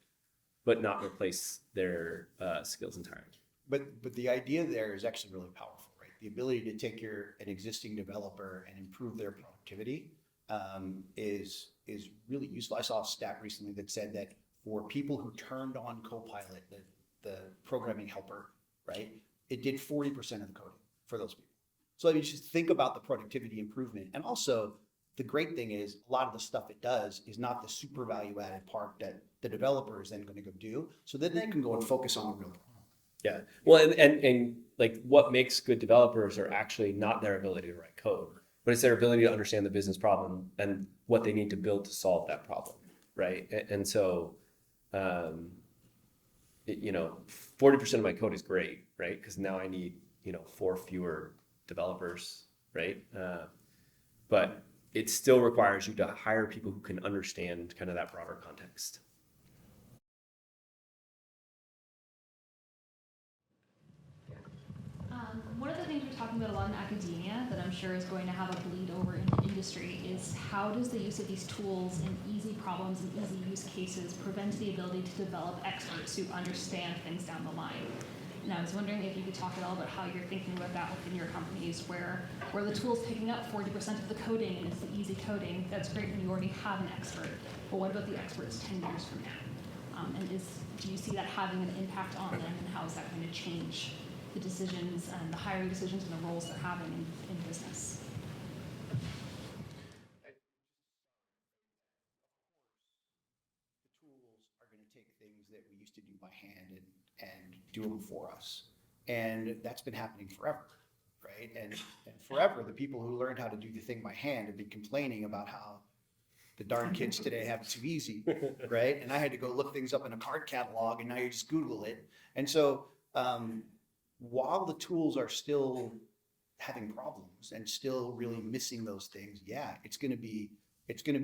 but not replace their skills entirely. But the idea there is actually really powerful, right? The ability to take an existing developer and improve their productivity is really useful. I saw a stat recently that said that for people who turned on Copilot, the programming helper, right, it did 40% of the coding for those people. So I mean, just think about the productivity improvement. And also, the great thing is a lot of the stuff it does is not the super value added part that the developer is then going to go do. So then they can go and focus on the real problem. Yeah. Well, and like what makes good developers are actually not their ability to write code, but it's their ability to understand the business problem and what they need to build to solve that problem, right? And so, 40% of my code is great, right? Because now I need 4 fewer developers, right? But it still requires you to hire people who can understand kind of that broader context. One of the things we're talking about a lot in academia that I'm sure is going to have a bleed over into industry is how does the use of these tools and easy problems and easy use cases prevent the ability to develop experts who understand things down the line? And I was wondering if you could talk at all about how you're thinking about that within your companies, where the tool's picking up 40% of the coding and it's the easy coding. That's great when you already have an expert. But what about the experts 10 years from now? And do you see that having an impact on them, and how is that going to change the decisions and the hiring decisions and the roles they're having in business? The tools are going to take things that we used to do by hand and do them for us. And that's been happening forever, right? And forever, the people who learned how to do the thing by hand have been complaining about how the darn kids today have it too easy, right? And I had to go look things up in a card catalog, and now you just Google it. And so while the tools are still having problems and still really missing those things, yeah, it's going to be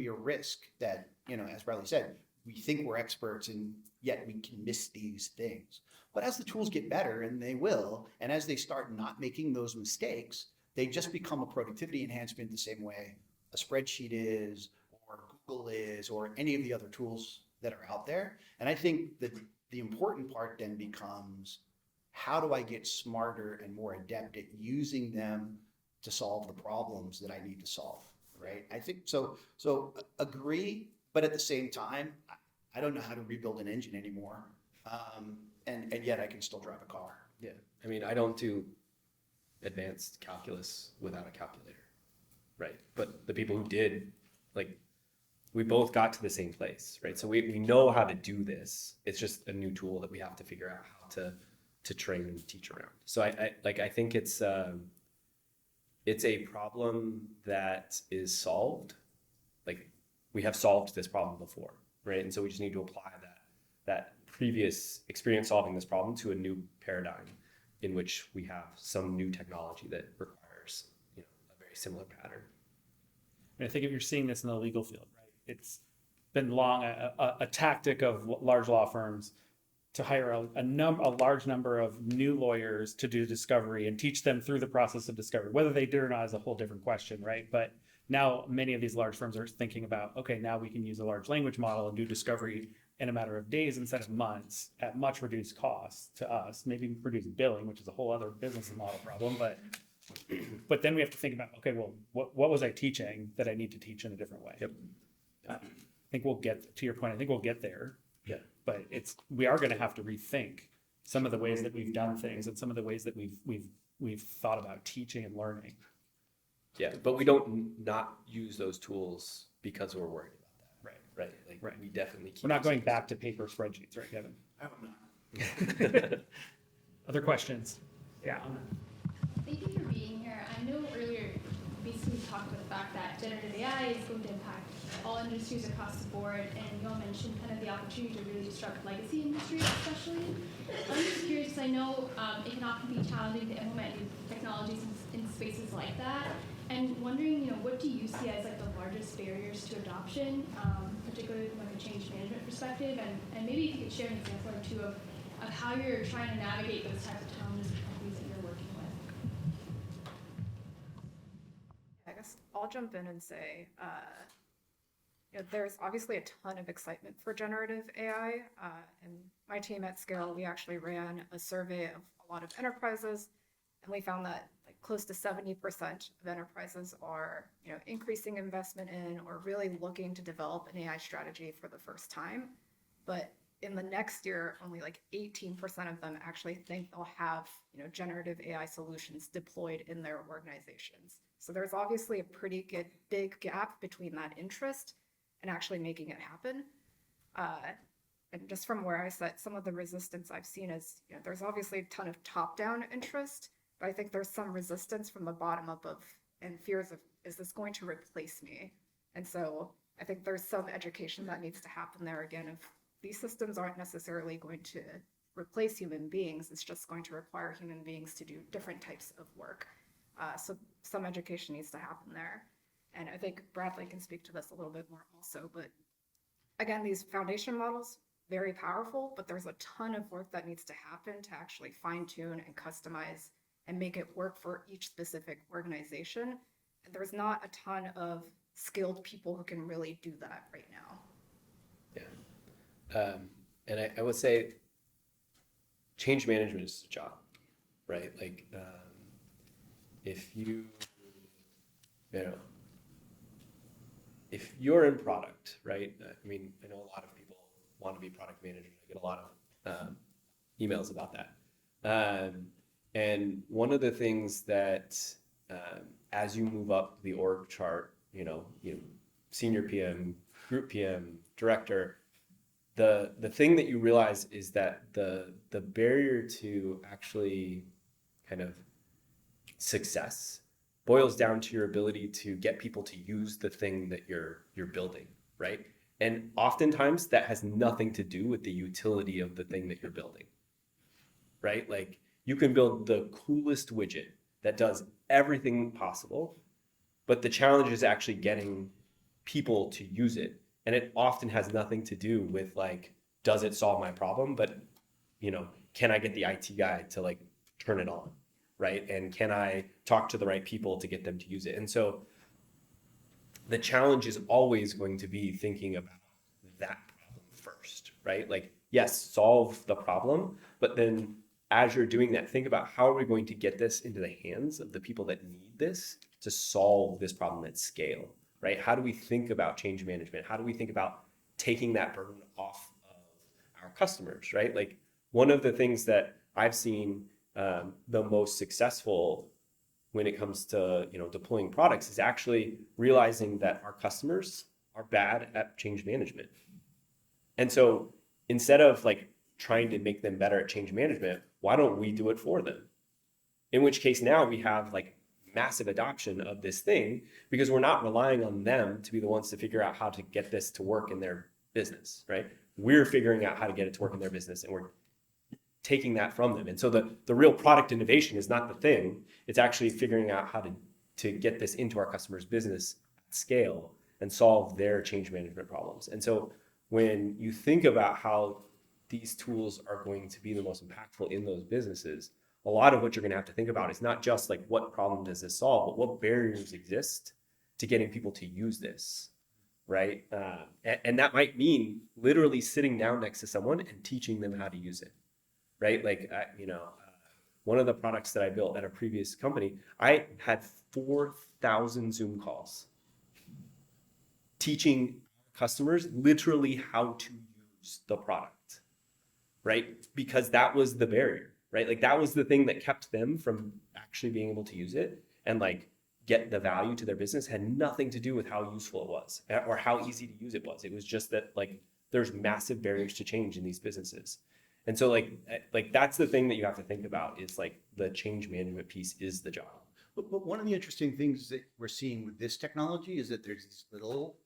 a risk that, you know, as Bradley said, we think we're experts and yet we can miss these things. But as the tools get better, and they will, and as they start not making those mistakes, they just become a productivity enhancement the same way a spreadsheet is, or Google is, or any of the other tools that are out there. And I think that the important part then becomes, how do I get smarter and more adept at using them to solve the problems that I need to solve, right? I think so agree, but at the same time, I don't know how to rebuild an engine anymore. And yet I can still drive a car. Yeah. I mean, I don't do advanced calculus without a calculator, right? But the people who did, like, we both got to the same place, right? So we know how to do this. It's just a new tool that we have to figure out how to train and teach around. So I think it's a problem that is solved. Like, we have solved this problem before, right? And so we just need to apply that previous experience solving this problem to a new paradigm in which we have some new technology that requires, you know, a very similar pattern. And I think if you're seeing this in the legal field, right, it's been long a tactic of large law firms to hire a large number of new lawyers to do discovery and teach them through the process of discovery. Whether they did or not is a whole different question, right? But now many of these large firms are thinking about, okay, now we can use a large language model and do discovery in a matter of days instead of months at much reduced cost to us, maybe reduce billing, which is a whole other business model problem. But then we have to think about, okay, well, what was I teaching that I need to teach in a different way? Yep. I think we'll get to your point. I think we'll get there. Yeah. But we are going to have to rethink some of the ways that we've done things and some of the ways that we've thought about teaching and learning. Yeah, but we don't not use those tools because we're worried about that. Right. Right. Like, Right. we definitely keep. We're not going using back to paper spreadsheets, right, Kevin? I hope not. Other questions? Yeah. Thank you for being here. I know earlier, basically, we talked about the fact that generative AI is going to impact all industries across the board, and you all mentioned kind of the opportunity to really disrupt legacy industries, especially. I'm just curious, because I know it can often be challenging to implement new technologies in spaces like that, and wondering, what do you see as like the largest barriers to adoption, particularly from like a change management perspective, and maybe if you could share an example or two of how you're trying to navigate those types of challenges with companies that you're working with. I guess I'll jump in and say, there's obviously a ton of excitement for generative AI. And my team at Scale, we actually ran a survey of a lot of enterprises, and we found that like close to 70% of enterprises are, increasing investment in or really looking to develop an AI strategy for the first time. But in the next year, only like 18% of them actually think they'll have, generative AI solutions deployed in their organizations. So there's obviously a pretty good big gap between that interest and actually making it happen. And just from where I sit, some of the resistance I've seen is, there's obviously a ton of top-down interest, but I think there's some resistance from the bottom up and fears of, is this going to replace me? And so I think there's some education that needs to happen there again of these systems aren't necessarily going to replace human beings. It's just going to require human beings to do different types of work. So some education needs to happen there. And I think Bradley can speak to this a little bit more also, but again, these foundation models, very powerful, but there's a ton of work that needs to happen to actually fine tune and customize and make it work for each specific organization. And there's not a ton of skilled people who can really do that right now. Yeah. And I would say change management is a job, right? Like if if you're in product, right? I mean, I know a lot of people want to be product managers. I get a lot of emails about that. And one of the things that as you move up the org chart, senior PM, group PM, director, the thing that you realize is that the barrier to actually kind of success boils down to your ability to get people to use the thing that you're building, right? And oftentimes that has nothing to do with the utility of the thing that you're building, right? Like you can build the coolest widget that does everything possible, but the challenge is actually getting people to use it. And it often has nothing to do with like, does it solve my problem? But, can I get the IT guy to like turn it on, right? And can I talk to the right people to get them to use it? And so the challenge is always going to be thinking about that problem first, right? Like, yes, solve the problem, but then as you're doing that, think about how are we going to get this into the hands of the people that need this to solve this problem at scale, right? How do we think about change management? How do we think about taking that burden off of our customers, right? Like one of the things that I've seen the most successful when it comes to deploying products is actually realizing that our customers are bad at change management. And so instead of like trying to make them better at change management, why don't we do it for them? In which case now we have like massive adoption of this thing because we're not relying on them to be the ones to figure out how to get this to work in their business, right? We're figuring out how to get it to work in their business and we're taking that from them. And so the real product innovation is not the thing, it's actually figuring out how to get this into our customers' business at scale and solve their change management problems. And so when you think about how these tools are going to be the most impactful in those businesses, a lot of what you're going to have to think about is not just like what problem does this solve, but what barriers exist to getting people to use this, right? And that might mean literally sitting down next to someone and teaching them how to use it, right? Like, one of the products that I built at a previous company, I had 4,000 Zoom calls teaching customers literally how to use the product, right? Because that was the barrier, right? Like that was the thing that kept them from actually being able to use it and like get the value to their business. Had nothing to do with how useful it was or how easy to use it was. It was just that like there's massive barriers to change in these businesses. And so like that's the thing that you have to think about is like the change management piece is the job. But one of the interesting things that we're seeing with this technology is that there's these little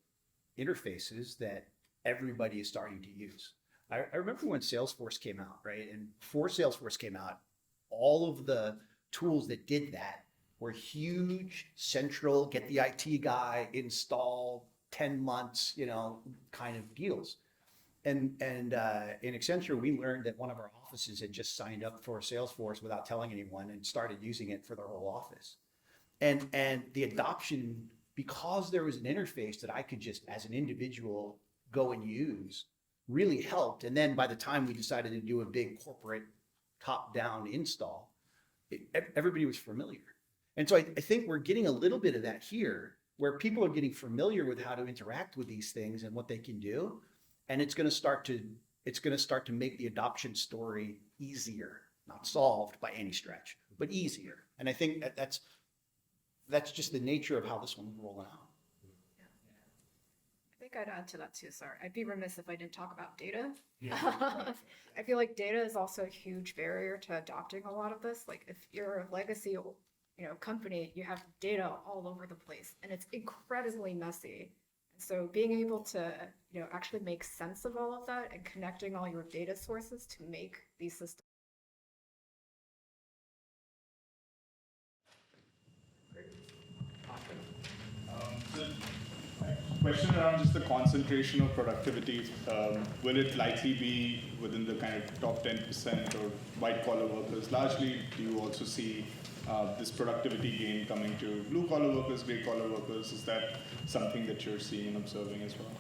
interfaces that everybody is starting to use. I remember when Salesforce came out, right? And before Salesforce came out, all of the tools that did that were huge, central, get the IT guy, install, 10 months, kind of deals. And in Accenture, we learned that one of our offices had just signed up for Salesforce without telling anyone and started using it for their whole office. And the adoption, because there was an interface that I could just, as an individual, go and use, really helped. And then by the time we decided to do a big corporate top-down install, everybody was familiar. And so I think we're getting a little bit of that here, where people are getting familiar with how to interact with these things and what they can do. And it's going to start to make the adoption story easier, not solved by any stretch, but easier. And I think that's just the nature of how this one's rolling out. I think I'd add to that too. Sorry, I'd be remiss if I didn't talk about data. I feel like data is also a huge barrier to adopting a lot of this. Like if you're a legacy, company, you have data all over the place, and it's incredibly messy. And so being able to, actually make sense of all of that and connecting all your data sources to make these systems. Question around just the concentration of productivity. Will it likely be within the kind of top 10% or white collar workers? Largely, do you also see this productivity gain coming to blue collar workers, gray collar workers? Is that something that you're seeing and observing as well?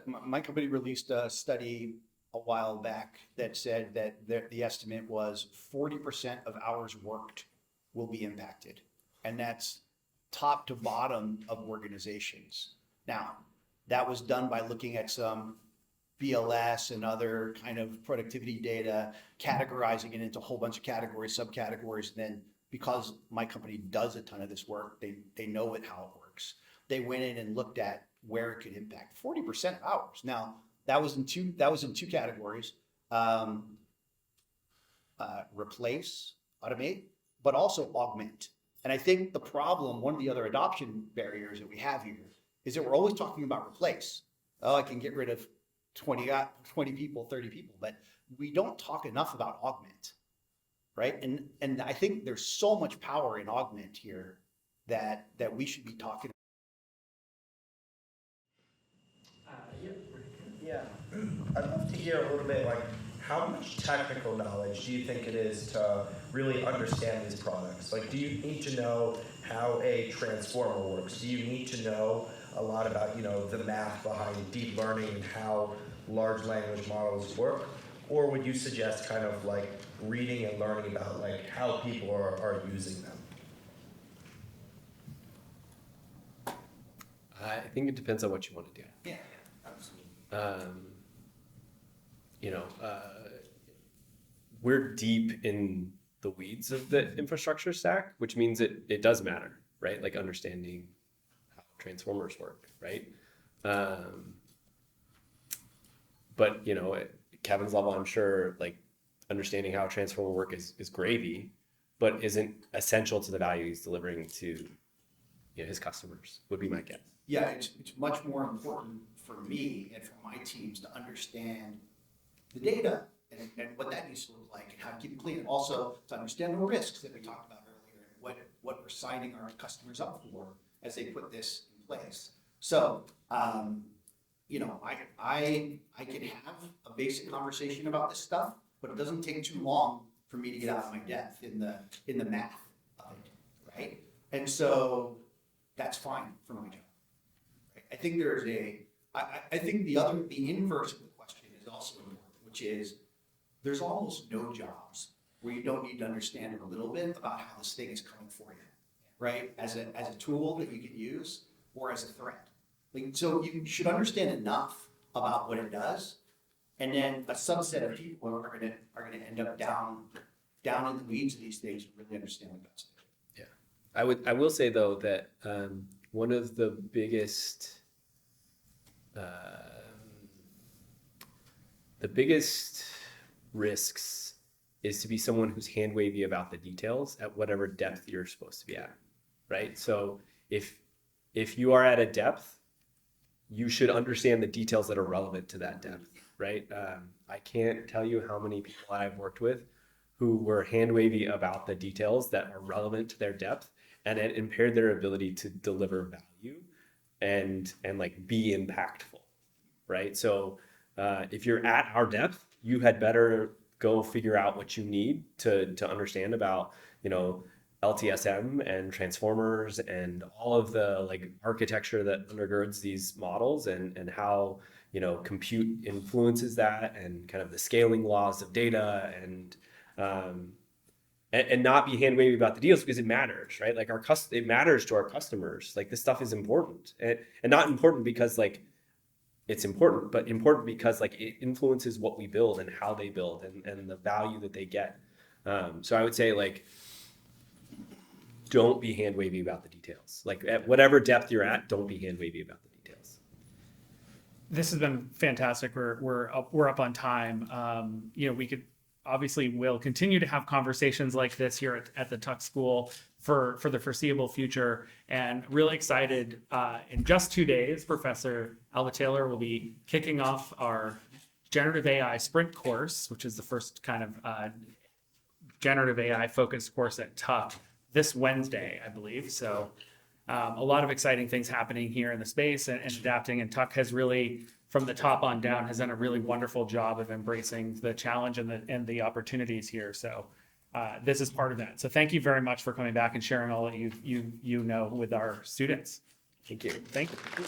My company released a study a while back that said that the estimate was 40% of hours worked will be impacted. And that's top to bottom of organizations. Now, that was done by looking at some BLS and other kind of productivity data, categorizing it into a whole bunch of categories, subcategories. And then because my company does a ton of this work, they know how it works. They went in and looked at where it could impact 40% of hours. Now, that was in two categories: replace, automate, but also augment. And I think the problem, one of the other adoption barriers that we have here, is that we're always talking about replace. Oh, I can get rid of 20 people, 30 people, but we don't talk enough about augment, right? And I think there's so much power in augment here that we should be talking. Yeah, I'd love to hear a little bit, like, how much technical knowledge do you think it is to really understand these products? Like, do you need to know how a transformer works? Do you need to know a lot about, the math behind deep learning and how large language models work? Or would you suggest kind of like reading and learning about like how people are using them? I think it depends on what you want to do. Yeah, absolutely. We're deep in the weeds of the infrastructure stack, which means it does matter, right? Like understanding how transformers work, right? But at Kevin's level, I'm sure like understanding how transformer work is gravy, but isn't essential to the value he's delivering to his customers, would be my guess. Yeah, it's much more important for me and for my teams to understand the data and what that needs to look like and how to keep it clean. And also to understand the risks that we talked about earlier and what we're signing our customers up for as they put this in place. So, I can have a basic conversation about this stuff, but it doesn't take too long for me to get out of my depth in the math of it, right? And so that's fine for my job. Right? I think I think the inverse of the question is also important, which is there's almost no jobs where you don't need to understand a little bit about how this thing is coming for you, right? As a tool that you can use or as a threat. So you should understand enough about what it does, and then a subset of people are going to end up down in the weeds of these things and really understand what that's doing. Yeah, I will say though that one of the biggest risks is to be someone who's hand wavy about the details at whatever depth you're supposed to be at, right? So if you are at a depth, you should understand the details that are relevant to that depth, right? I can't tell you how many people I've worked with who were hand wavy about the details that are relevant to their depth, and it impaired their ability to deliver value and like be impactful, right? So if you're at our depth, you had better go figure out what you need to understand about, LTSM and transformers and all of the like architecture that undergirds these models and how, compute influences that and kind of the scaling laws of data and not be hand wavy about the deals because it matters, right? Like it matters to our customers. Like this stuff is important and not important because like it's important, but important because like it influences what we build and how they build and the value that they get. So I would say like, don't be hand wavy about the details. Like at whatever depth you're at, don't be hand wavy about the details. This has been fantastic. We're up on time. We'll continue to have conversations like this here at the Tuck School for the foreseeable future. And really excited. In just 2 days, Professor Alba Taylor will be kicking off our Generative AI Sprint course, which is the first kind of Generative AI focused course at Tuck this Wednesday, I believe. So a lot of exciting things happening here in the space and adapting. And Tuck has really, from the top on down, has done a really wonderful job of embracing the challenge and the opportunities here. So this is part of that. So thank you very much for coming back and sharing all that you know with our students. Thank you. Thank you.